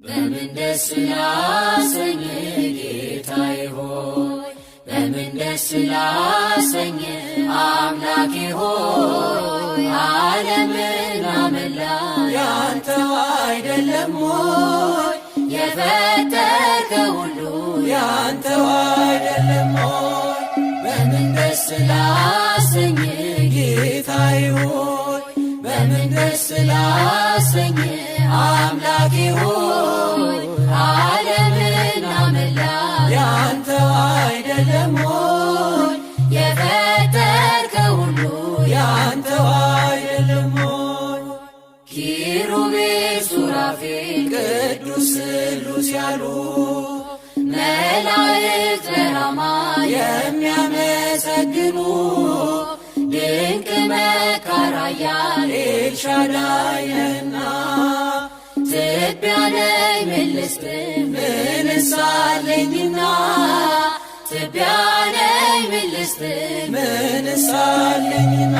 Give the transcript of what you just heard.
በምን ደስ ላሰኝ ጌታዬ ሆይ በምን ደስ ላሰኝ አምላኬ ሆይ ዓለምና መላ ያንተው አይደለም ሆይ የፈጠርከው ሁሉ ያንተው አይደለም ሆይ በምን ደስ ላሰኝ ጌታዬ ሆይ በምን ደስ ላሰኝ አምላኬ ሆይ ዓለምና መላ ያንተው አይደለም ሆይ የፈጠርከው ሁሉ ያንተው አይደለም ሆይ ኪሩቤል ሱራፌል ቅዱስ ስሉስ ያሉ መላእክት በራማ የሚያመሰግኑ ድንቅ መካር ኃያል ኤልሻዳይ ነህና ትቢያ ነኝ ምን ልስጥ ምንስ አለኝና ትቢያ ነኝ ምን ልስጥ ምንስ አለኝና